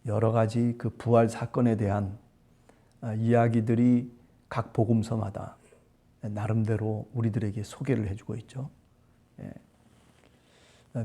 여러 가지 그 부활 사건에 대한 이야기들이 각 복음서마다 나름대로 우리들에게 소개를 해주고 있죠.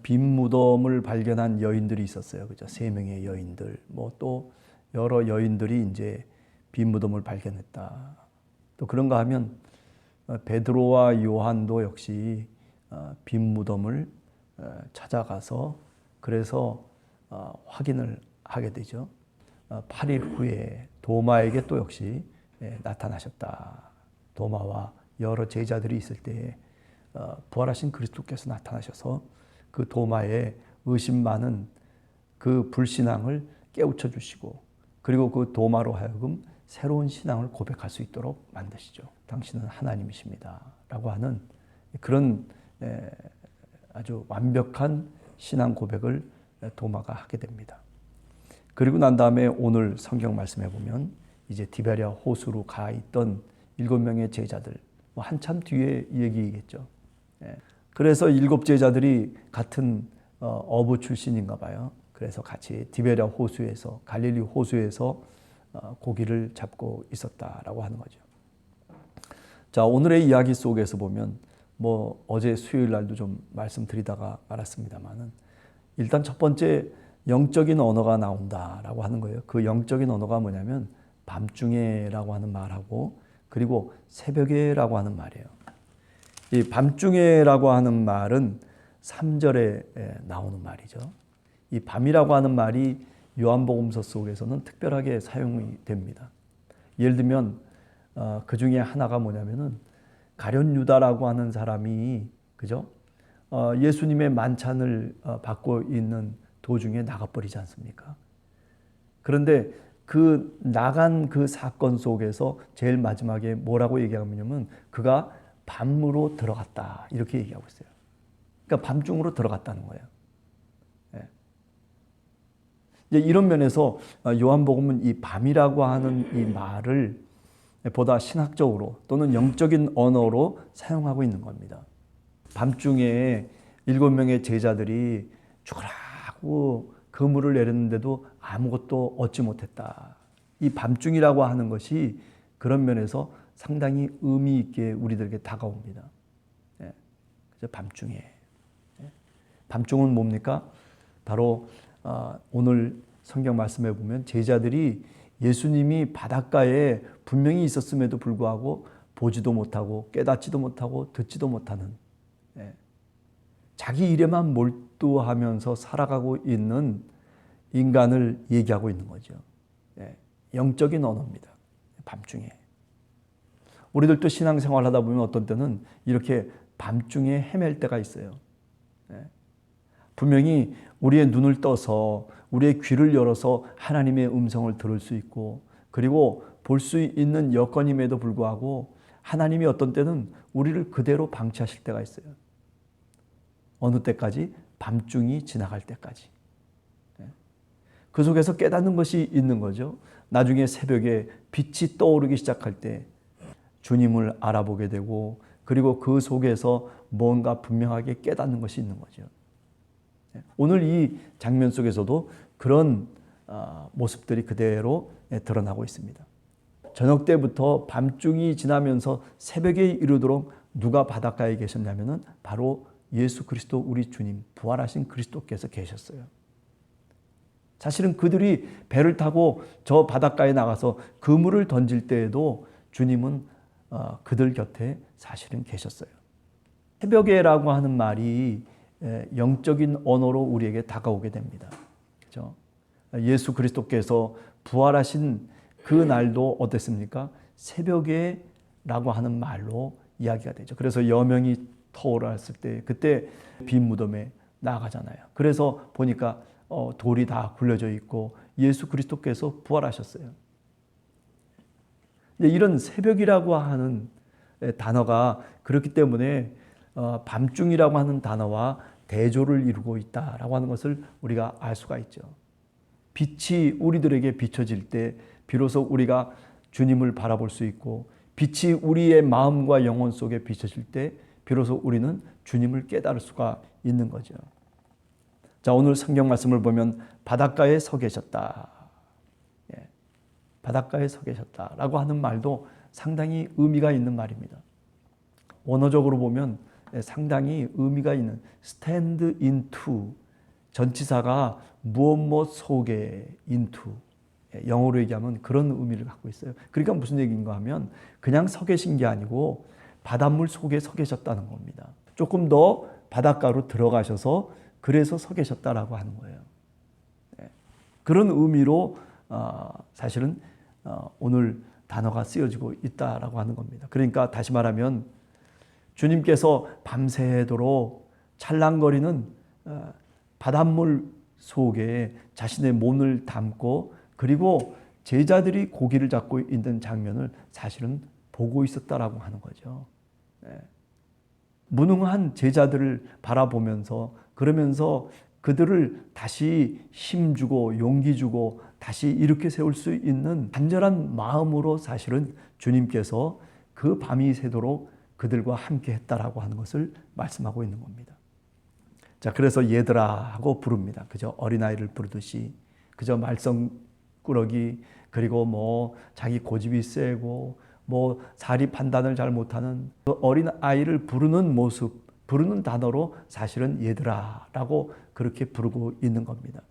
빈 무덤을 발견한 여인들이 있었어요. 그죠? 3명의 여인들, 뭐 또 여러 여인들이 이제 빈 무덤을 발견했다. 또 그런가 하면 베드로와 요한도 역시 빈 무덤을 찾아가서 그래서 확인을 하게 되죠. 8일 후에 도마에게 또 역시 나타나셨다. 도마와 여러 제자들이 있을 때에 부활하신 그리스도께서 나타나셔서 그 도마의 의심 많은 그 불신앙을 깨우쳐 주시고 그리고 그 도마로 하여금 새로운 신앙을 고백할 수 있도록 만드시죠. 당신은 하나님이십니다. 라고 하는 그런 아주 완벽한 신앙 고백을 도마가 하게 됩니다. 그리고 난 다음에 오늘 성경 말씀해 보면 이제 디베랴 호수로 가 있던 7명의 제자들, 한참 뒤에 얘기겠죠. 그래서 7 제자들이 같은 어부 출신인가 봐요. 그래서 같이 디베랴 호수에서, 갈릴리 호수에서 고기를 잡고 있었다라고 하는 거죠. 자, 오늘의 이야기 속에서 보면 뭐 어제 수요일 날도 좀 말씀드리다가 말았습니다만은 일단 첫 번째 영적인 언어가 나온다라고 하는 거예요. 그 영적인 언어가 뭐냐면 밤중에라고 하는 말하고 그리고 새벽에라고 하는 말이에요. 이 밤중에라고 하는 말은 3절에 나오는 말이죠. 이 밤이라고 하는 말이 요한복음서 속에서는 특별하게 사용이 됩니다. 예를 들면 그 중에 하나가 뭐냐면은 가룟 유다라고 하는 사람이 그죠? 예수님의 만찬을 받고 있는 도중에 나가버리지 않습니까? 그런데 그 나간 그 사건 속에서 제일 마지막에 뭐라고 얘기하냐면 그가 밤으로 들어갔다 이렇게 얘기하고 있어요. 그러니까 밤중으로 들어갔다는 거예요. 이제 이런 면에서 요한복음은 이 밤이라고 하는 이 말을 보다 신학적으로 또는 영적인 언어로 사용하고 있는 겁니다. 밤중에 7명의 제자들이 죽으라고 그물을 내렸는데도 아무것도 얻지 못했다. 이 밤중이라고 하는 것이 그런 면에서 상당히 의미 있게 우리들에게 다가옵니다. 그래서 밤중에. 밤중은 뭡니까? 바로 오늘 성경 말씀에 보면 제자들이 예수님이 바닷가에 분명히 있었음에도 불구하고 보지도 못하고 깨닫지도 못하고 듣지도 못하는 자기 일에만 몰두하면서 살아가고 있는 인간을 얘기하고 있는 거죠. 영적인 언어입니다. 밤중에. 우리들도 신앙생활 하다 보면 어떤 때는 이렇게 밤중에 헤맬 때가 있어요. 분명히 우리의 눈을 떠서 우리의 귀를 열어서 하나님의 음성을 들을 수 있고 그리고 볼 수 있는 여건임에도 불구하고 하나님이 어떤 때는 우리를 그대로 방치하실 때가 있어요. 어느 때까지? 밤중이 지나갈 때까지. 그 속에서 깨닫는 것이 있는 거죠. 나중에 새벽에 빛이 떠오르기 시작할 때 주님을 알아보게 되고 그리고 그 속에서 뭔가 분명하게 깨닫는 것이 있는 거죠. 오늘 이 장면 속에서도 그런 모습들이 그대로 드러나고 있습니다. 저녁 때부터 밤중이 지나면서 새벽에 이르도록 누가 바닷가에 계셨냐면은 바로 예수 그리스도 우리 주님 부활하신 그리스도께서 계셨어요. 사실은 그들이 배를 타고 저 바닷가에 나가서 그물을 던질 때에도 주님은 그들 곁에 사실은 계셨어요. 새벽에라고 하는 말이 영적인 언어로 우리에게 다가오게 됩니다. 그렇죠? 예수 그리스도께서 부활하신 그 날도 어땠습니까? 새벽에라고 하는 말로 이야기가 되죠. 그래서 여명이 터올랐을 때 그때 빈 무덤에 나가잖아요. 그래서 보니까 돌이 다 굴려져 있고 예수 그리스도께서 부활하셨어요. 이런 새벽이라고 하는 단어가 그렇기 때문에 밤중이라고 하는 단어와 대조를 이루고 있다라고 하는 것을 우리가 알 수가 있죠. 빛이 우리들에게 비춰질 때 비로소 우리가 주님을 바라볼 수 있고 빛이 우리의 마음과 영혼 속에 비춰질 때 비로소 우리는 주님을 깨달을 수가 있는 거죠. 자, 오늘 성경 말씀을 보면 바닷가에 서 계셨다. 바닷가에 서 계셨다라고 하는 말도 상당히 의미가 있는 말입니다. 원어적으로 보면 상당히 의미가 있는 stand into, 전치사가 무엇 속에 into, 영어로 얘기하면 그런 의미를 갖고 있어요. 그러니까 무슨 얘기인가 하면 그냥 서 계신 게 아니고 바닷물 속에 서 계셨다는 겁니다. 조금 더 바닷가로 들어가셔서 그래서 서 계셨다라고 하는 거예요. 그런 의미로 사실은 오늘 단어가 쓰여지고 있다라고 하는 겁니다. 그러니까 다시 말하면 주님께서 밤새도록 찰랑거리는 바닷물 속에 자신의 몸을 담고 그리고 제자들이 고기를 잡고 있는 장면을 사실은 보고 있었다라고 하는 거죠. 무능한 제자들을 바라보면서 그러면서 그들을 다시 힘주고 용기 주고 다시 일으켜 세울 수 있는 간절한 마음으로 사실은 주님께서 그 밤이 새도록 그들과 함께 했다라고 하는 것을 말씀하고 있는 겁니다. 자, 그래서 얘들아 하고 부릅니다. 그저 어린아이를 부르듯이 그저 말썽꾸러기 그리고 뭐 자기 고집이 세고 뭐 사리 판단을 잘 못하는 그 어린아이를 부르는 모습, 부르는 단어로 사실은 얘들아라고 그렇게 부르고 있는 겁니다.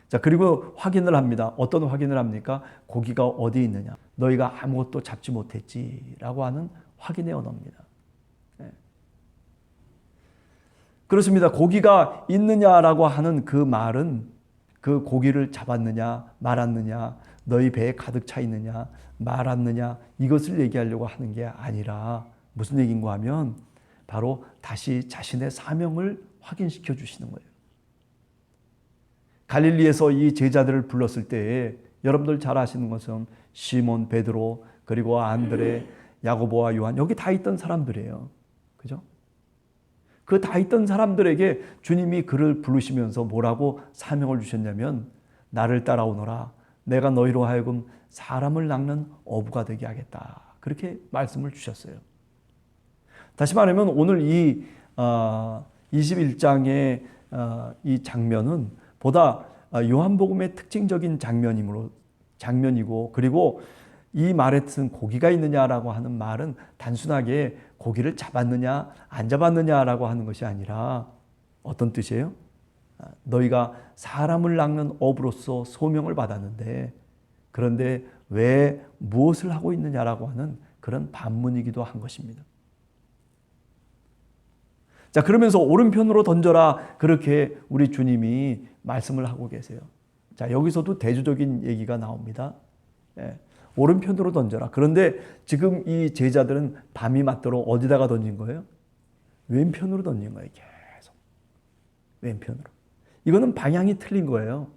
자, 그리고 확인을 합니다. 어떤 확인을 합니까? 고기가 어디 있느냐? 너희가 아무것도 잡지 못했지라고 하는 확인의 언어입니다. 그렇습니다. 고기가 있느냐라고 하는 그 말은 그 고기를 잡았느냐 말았느냐 너희 배에 가득 차 있느냐 말았느냐 이것을 얘기하려고 하는 게 아니라 무슨 얘기인가 하면 바로 다시 자신의 사명을 확인시켜 주시는 거예요. 갈릴리에서 이 제자들을 불렀을 때에 여러분들 잘 아시는 것은 시몬, 베드로, 그리고 안드레, 야고보와 요한 여기 다 있던 사람들이에요. 그죠? 그 다 있던 사람들에게 주님이 그를 부르시면서 뭐라고 사명을 주셨냐면 나를 따라오너라. 내가 너희로 하여금 사람을 낚는 어부가 되게 하겠다. 그렇게 말씀을 주셨어요. 다시 말하면 오늘 이 21장의 이 장면은 보다 요한복음의 특징적인 장면이고 그리고 이 말에 뜻은 고기가 있느냐라고 하는 말은 단순하게 고기를 잡았느냐 안 잡았느냐라고 하는 것이 아니라 어떤 뜻이에요? 너희가 사람을 낚는 어부로서 소명을 받았는데 그런데 왜 무엇을 하고 있느냐라고 하는 그런 반문이기도 한 것입니다. 자, 그러면서 오른편으로 던져라 그렇게 우리 주님이 말씀을 하고 계세요. 자, 여기서도 대조적인 얘기가 나옵니다. 오른편으로 던져라. 그런데 지금 이 제자들은 밤이 맞도록 어디다가 던진 거예요? 왼편으로 던진 거예요. 계속 왼편으로. 이거는 방향이 틀린 거예요.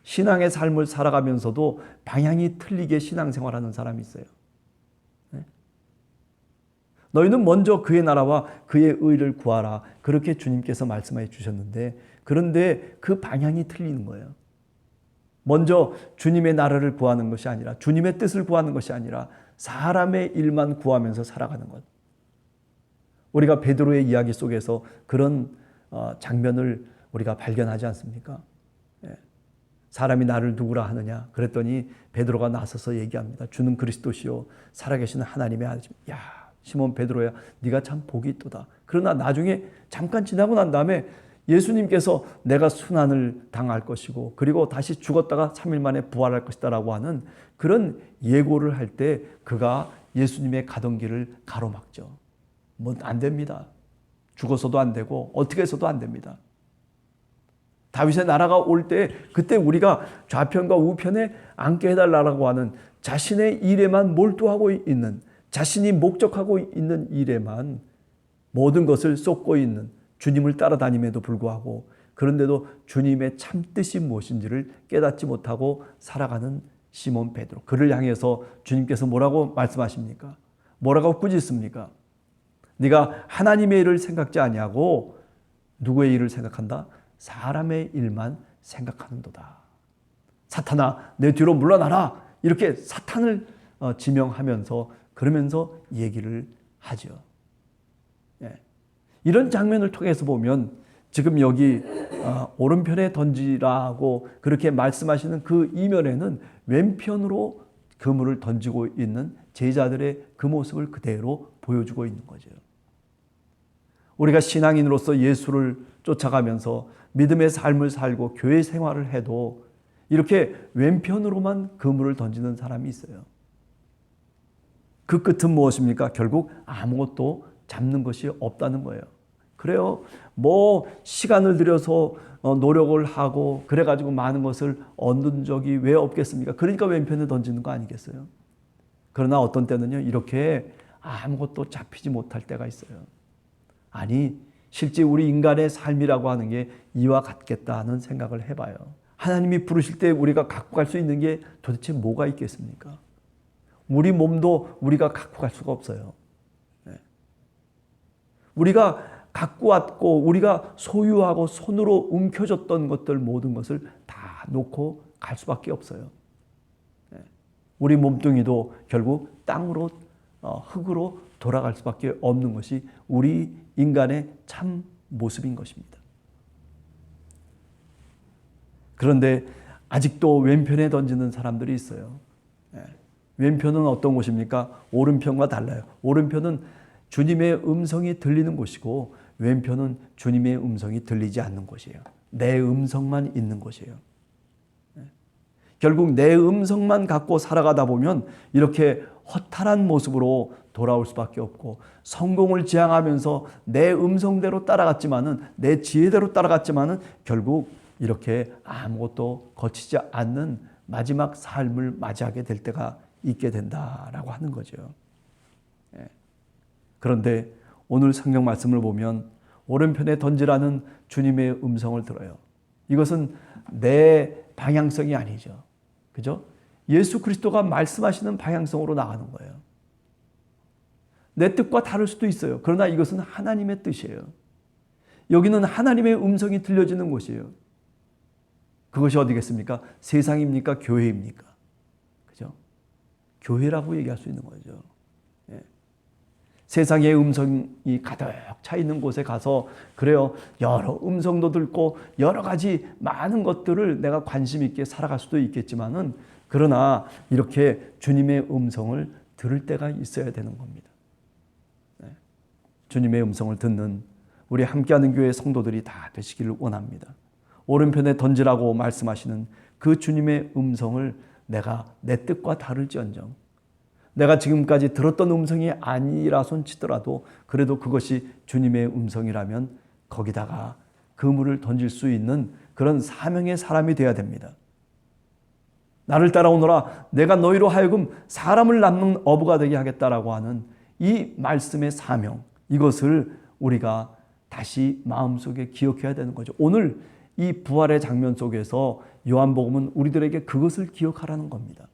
신앙의 삶을 살아가면서도 방향이 틀리게 신앙생활하는 사람이 있어요. 너희는 먼저 그의 나라와 그의 의를 구하라. 그렇게 주님께서 말씀해 주셨는데 그런데 그 방향이 틀리는 거예요. 먼저 주님의 나라를 구하는 것이 아니라 주님의 뜻을 구하는 것이 아니라 사람의 일만 구하면서 살아가는 것. 우리가 베드로의 이야기 속에서 그런 장면을 우리가 발견하지 않습니까? 사람이 나를 누구라 하느냐 그랬더니 베드로가 나서서 얘기합니다. 주는 그리스도시요 살아계시는 하나님의 아들이시다. 야 시몬 베드로야 네가 참 복이 있도다. 그러나 나중에 잠깐 지나고 난 다음에 예수님께서 내가 순환을 당할 것이고 그리고 다시 죽었다가 3일 만에 부활할 것이다 라고 하는 그런 예고를 할 때 그가 예수님의 가던 길을 가로막죠. 뭐 안 됩니다. 죽어서도 안 되고 어떻게 해서도 안 됩니다. 다윗의 나라가 올 때 그때 우리가 좌편과 우편에 앉게 해달라고 하는 자신의 일에만 몰두하고 있는 자신이 목적하고 있는 일에만 모든 것을 쏟고 있는 주님을 따라다님에도 불구하고 그런데도 주님의 참뜻이 무엇인지를 깨닫지 못하고 살아가는 시몬 베드로. 그를 향해서 주님께서 뭐라고 말씀하십니까? 뭐라고 꾸짖습니까? 네가 하나님의 일을 생각지 아니하고 누구의 일을 생각한다? 사람의 일만 생각하는도다. 사탄아 내 뒤로 물러나라. 이렇게 사탄을 지명하면서 그러면서 얘기를 하죠. 이런 장면을 통해서 보면 지금 여기 오른편에 던지라고 그렇게 말씀하시는 그 이면에는 왼편으로 그물을 던지고 있는 제자들의 그 모습을 그대로 보여주고 있는 거죠. 우리가 신앙인으로서 예수를 쫓아가면서 믿음의 삶을 살고 교회 생활을 해도 이렇게 왼편으로만 그물을 던지는 사람이 있어요. 그 끝은 무엇입니까? 결국 아무것도 잡는 것이 없다는 거예요. 그래요. 뭐 시간을 들여서 노력을 하고 그래가지고 많은 것을 얻는 적이 왜 없겠습니까? 그러니까 왼편에 던지는 거 아니겠어요? 그러나 어떤 때는요, 이렇게 아무것도 잡히지 못할 때가 있어요. 아니, 실제 우리 인간의 삶이라고 하는 게 이와 같겠다 하는 생각을 해봐요. 하나님이 부르실 때 우리가 갖고 갈 수 있는 게 도대체 뭐가 있겠습니까? 우리 몸도 우리가 갖고 갈 수가 없어요. 우리가 갖고 왔고 우리가 소유하고 손으로 움켜쥐었던 것들 모든 것을 다 놓고 갈 수밖에 없어요. 우리 몸뚱이도 결국 땅으로 흙으로 돌아갈 수밖에 없는 것이 우리 인간의 참 모습인 것입니다. 그런데 아직도 왼편에 던지는 사람들이 있어요. 왼편은 어떤 곳입니까? 오른편과 달라요. 오른편은 주님의 음성이 들리는 곳이고 왼편은 주님의 음성이 들리지 않는 곳이에요. 내 음성만 있는 곳이에요. 결국 내 음성만 갖고 살아가다 보면 이렇게 허탈한 모습으로 돌아올 수밖에 없고 성공을 지향하면서 내 음성대로 따라갔지만은 내 지혜대로 따라갔지만은 결국 이렇게 아무것도 거치지 않는 마지막 삶을 맞이하게 될 때가 있게 된다라고 하는 거죠. 그런데 오늘 성경 말씀을 보면 오른편에 던지라는 주님의 음성을 들어요. 이것은 내 방향성이 아니죠. 그죠? 예수 그리스도가 말씀하시는 방향성으로 나가는 거예요. 내 뜻과 다를 수도 있어요. 그러나 이것은 하나님의 뜻이에요. 여기는 하나님의 음성이 들려지는 곳이에요. 그것이 어디겠습니까? 세상입니까? 교회입니까? 그죠? 교회라고 얘기할 수 있는 거죠. 세상의 음성이 가득 차 있는 곳에 가서 그래요. 여러 음성도 듣고 여러 가지 많은 것들을 내가 관심 있게 살아갈 수도 있겠지만은 그러나 이렇게 주님의 음성을 들을 때가 있어야 되는 겁니다. 주님의 음성을 듣는 우리 함께하는 교회 성도들이 다 되시기를 원합니다. 오른편에 던지라고 말씀하시는 그 주님의 음성을 내가 내 뜻과 다를지언정 내가 지금까지 들었던 음성이 아니라손 치더라도 그래도 그것이 주님의 음성이라면 거기다가 그물을 던질 수 있는 그런 사명의 사람이 되어야 됩니다. 나를 따라오너라 내가 너희로 하여금 사람을 낳는 어부가 되게 하겠다라고 하는 이 말씀의 사명, 이것을 우리가 다시 마음속에 기억해야 되는 거죠. 오늘 이 부활의 장면 속에서 요한복음은 우리들에게 그것을 기억하라는 겁니다.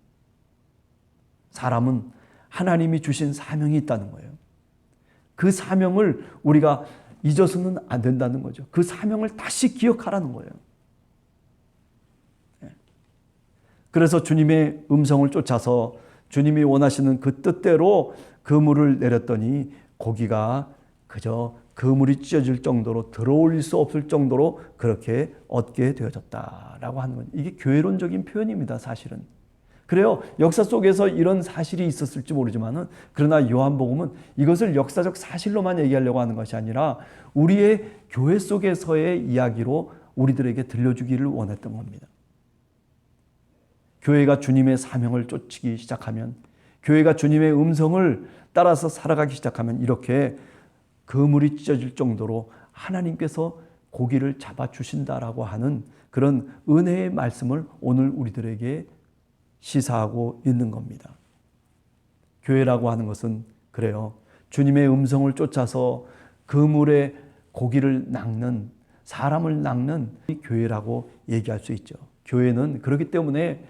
사람은 하나님이 주신 사명이 있다는 거예요. 그 사명을 우리가 잊어서는 안 된다는 거죠. 그 사명을 다시 기억하라는 거예요. 그래서 주님의 음성을 쫓아서 주님이 원하시는 그 뜻대로 그물을 내렸더니 고기가 그저 그물이 찢어질 정도로 들어올릴 수 없을 정도로 그렇게 얻게 되어졌다라고 하는 거죠. 이게 교회론적인 표현입니다, 사실은. 그래요. 역사 속에서 이런 사실이 있었을지 모르지만은 그러나 요한복음은 이것을 역사적 사실로만 얘기하려고 하는 것이 아니라 우리의 교회 속에서의 이야기로 우리들에게 들려주기를 원했던 겁니다. 교회가 주님의 사명을 쫓기 시작하면, 교회가 주님의 음성을 따라서 살아가기 시작하면 이렇게 그물이 찢어질 정도로 하나님께서 고기를 잡아주신다라고 하는 그런 은혜의 말씀을 오늘 우리들에게 시사하고 있는 겁니다. 교회라고 하는 것은 그래요. 주님의 음성을 쫓아서 그물에 고기를 낚는, 사람을 낚는 교회라고 얘기할 수 있죠. 교회는 그렇기 때문에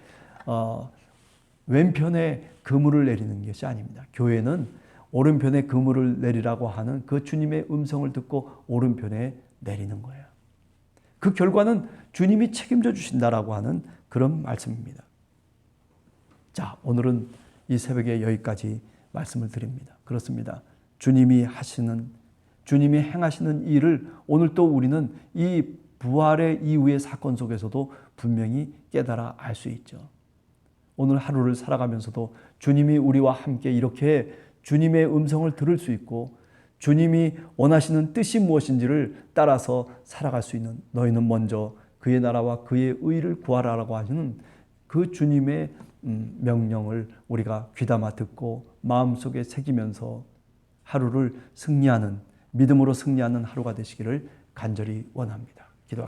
왼편에 그물을 내리는 것이 아닙니다. 교회는 오른편에 그물을 내리라고 하는 그 주님의 음성을 듣고 오른편에 내리는 거예요. 그 결과는 주님이 책임져 주신다라고 하는 그런 말씀입니다. 자, 오늘은 이 새벽에 여기까지 말씀을 드립니다. 그렇습니다. 주님이 하시는 주님이 행하시는 일을 오늘 또 우리는 이 부활의 이후의 사건 속에서도 분명히 깨달아 알 수 있죠. 오늘 하루를 살아가면서도 주님이 우리와 함께 이렇게 주님의 음성을 들을 수 있고 주님이 원하시는 뜻이 무엇인지를 따라서 살아갈 수 있는, 너희는 먼저 그의 나라와 그의 의를 구하라라고 하시는 그 주님의 명령을 우리가 귀담아 듣고 마음속에 새기면서 하루를 승리하는, 믿음으로 승리하는 하루가 되시기를 간절히 원합니다.